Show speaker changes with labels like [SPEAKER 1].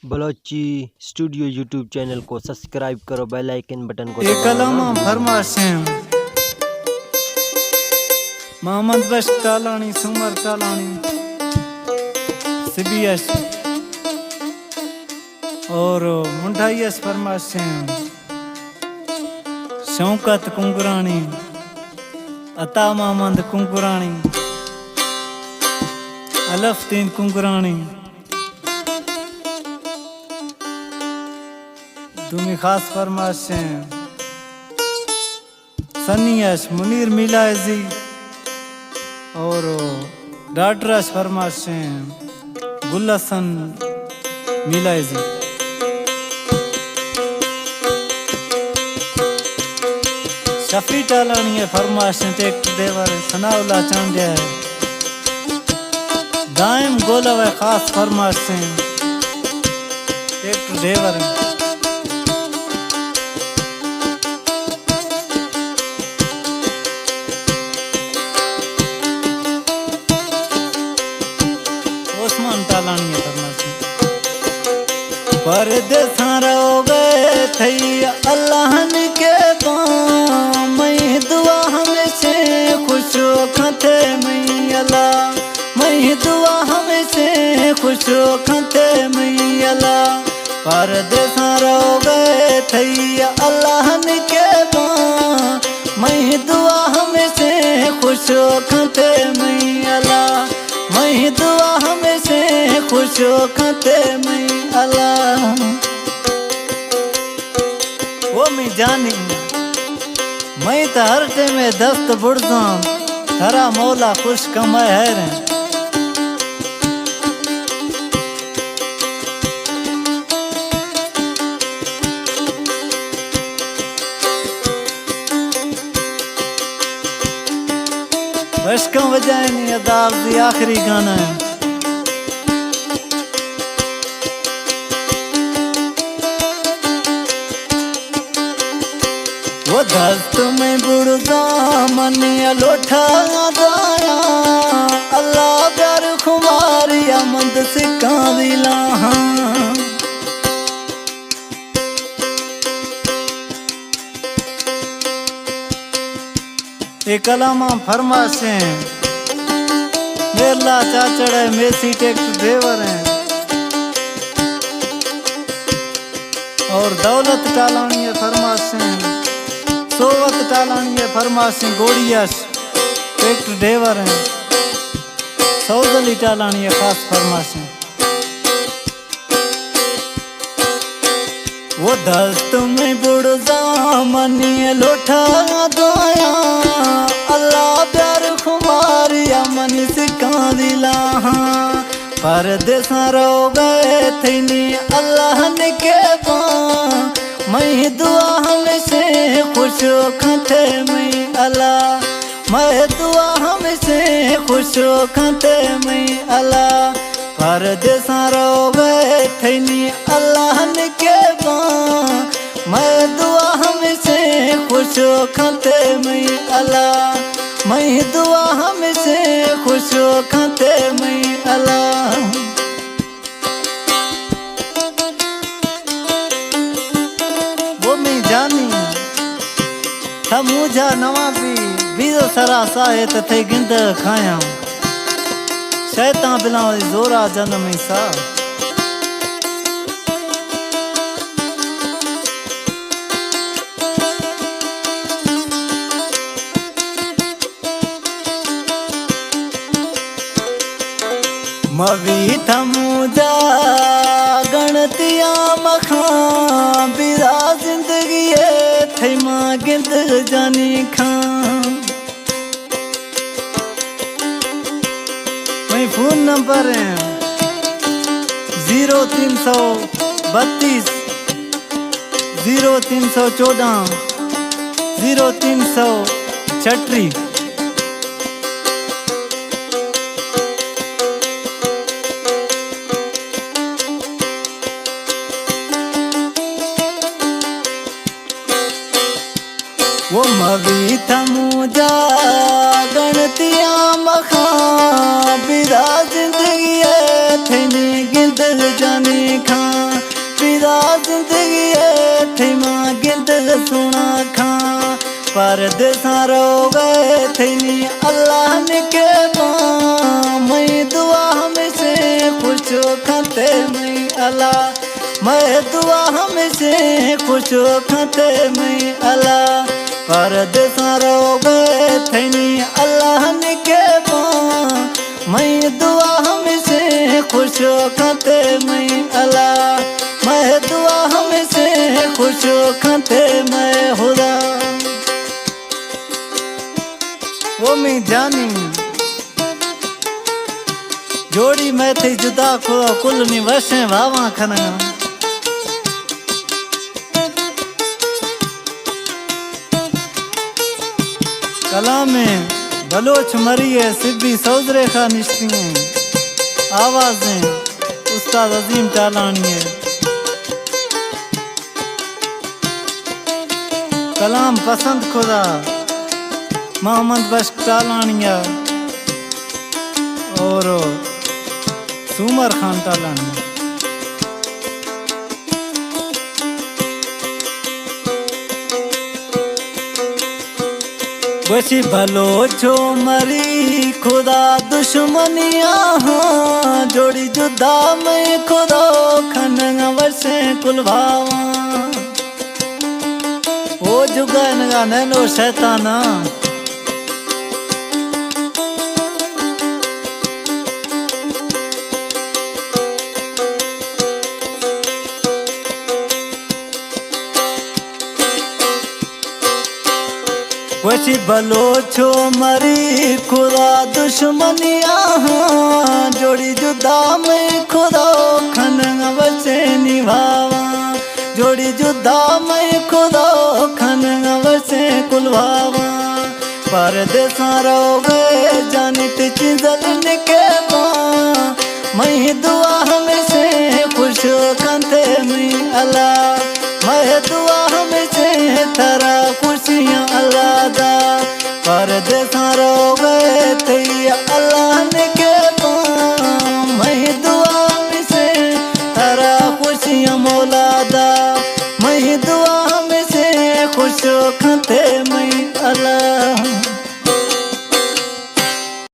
[SPEAKER 1] Balochi studio YouTube channel को subscribe करो, bell icon button को
[SPEAKER 2] एक कलम फरमाशें मोहम्मद बश टालानी सुमर टालानी सीबीएस और मुंडाईएस फरमाशें शौकत कुंगरानी अता मोहम्मद कुंगरानी अलफतीन कुंगरानी दुमी खास फरमाशें सनियश मुनीर मिलायजी और डाटरश फरमाशें गुलसन मिलायजी शफी टालानी फरमाशें टेक देवर सनाउल्ला चांडिया दाइम गोलव खास फरमाशें टेक देवर परदेसा रो गए थई अल्लाह के पाँव मैं दुआ हमेशे खुश खते मैं अल्लाह मैं दुआ हमेशे खुश खते मैं अल्लाह परदेसा रो गए थई अल्लाह के पाँव मैं दुआ हमेशे खुश खते मैं अल्लाह मैं दुआ हमेशे खुश खते मैं अल्लाह वो मैं जानी मैं तो हर टे में दस्त बुढ़ा थरा मौला खुश कमाए है रे बस कम वजह नहीं अदाब दी आखिरी गाना है वो दस्त में बुढ़ा मनिया लोठा दाया अल्लाह प्यार खुमारिया मंद सिक्का दिला एक कलामा फरमाशें मेरला चाचड़ है मेसी टेक ड्राइवर है और दौलत टालानी है फरमाशें सोवत टालानी है फरमाशें गोड़ियास टेक ड्राइवर है सौदली टालानी है खास फरमाशें वो दस्त में बुढ़ा मनी लोठा दाया अल्लाह प्यार खुमारिया मन सिक्का दिला परदेसा रो गए थे अल्लाह ने के पाँव मैं दुआ हमेशे खुश खते मैं अल्लाह मैं दुआ हमेशे खुश खते मैं अल्लाह परदेसा रो गए थे अल्लाह ने के पाँव मैं दुआ हमेशे खुश खते मैं अल्लाह मैं दुआ हमेशे खुश खते मैं अल्लाह वो मैं जानी था मुझा नवाबी बीजो सरा साहे थे गिंद खाया शैतान बिलावली जोरा जन्म सा मवी थमुजा गणतिया मखा बिरा जिंदगी थे माँ गिंद जानी खां मैं फोन नंबर है 0332 0314 0336 वो मवी थमुजा गणतिया मखा बिरा जिंदगी थे गिंद जानी खां दा जिंदगी थी मां गिंद सुना खा परदेसा रो गए थी अल्लाह ने के मैं दुआ हमेशे खुश खाते मैं अल्लाह मैं दुआ हमेशे खुश खाते मैं अल्लाह परदेसा रो गए थी अल्लाह ने के मैं दुआ हमेशे खुश खाते मैं अल्लाह मैं दुआ हमेशे खुश खाते मैं खुदा वो मैं जानी जोड़ी मैं थी जुदा खुदा कुल नी वसे वावा खना कला में बलोच मरी है सिब्बी सौजरे खा निश्ती आवाजें उस्ताद अजीम टालानी है कलाम पसंद खुदा मोहम्मद बख्श टालानिया और सुमर खान टालानिया बची भलो छो मरी खुदा दुश्मनिया जोड़ी जुदा में खुदा खनगा वसे कुलभावा ओ जुगन गा नैनो शैताना वशी भलो छो मरी खुदा दुश्मनिया जोड़ी जुदा में खुदा खनगा वसे निभावा जोड़ी जुदा में खुदा खनगा वसे कुलभावा परदेसा रो गए जानी चिंजल के मैं दुआ हमेशे खुश खाते मैं अल्लाह मैं दुआ हमेशे तेरा खुशियाँ अल्लाह दा परदेसा रो गए थे अल्लाह ने के मैं दुआ हमेशे तेरा खुशियाँ मौला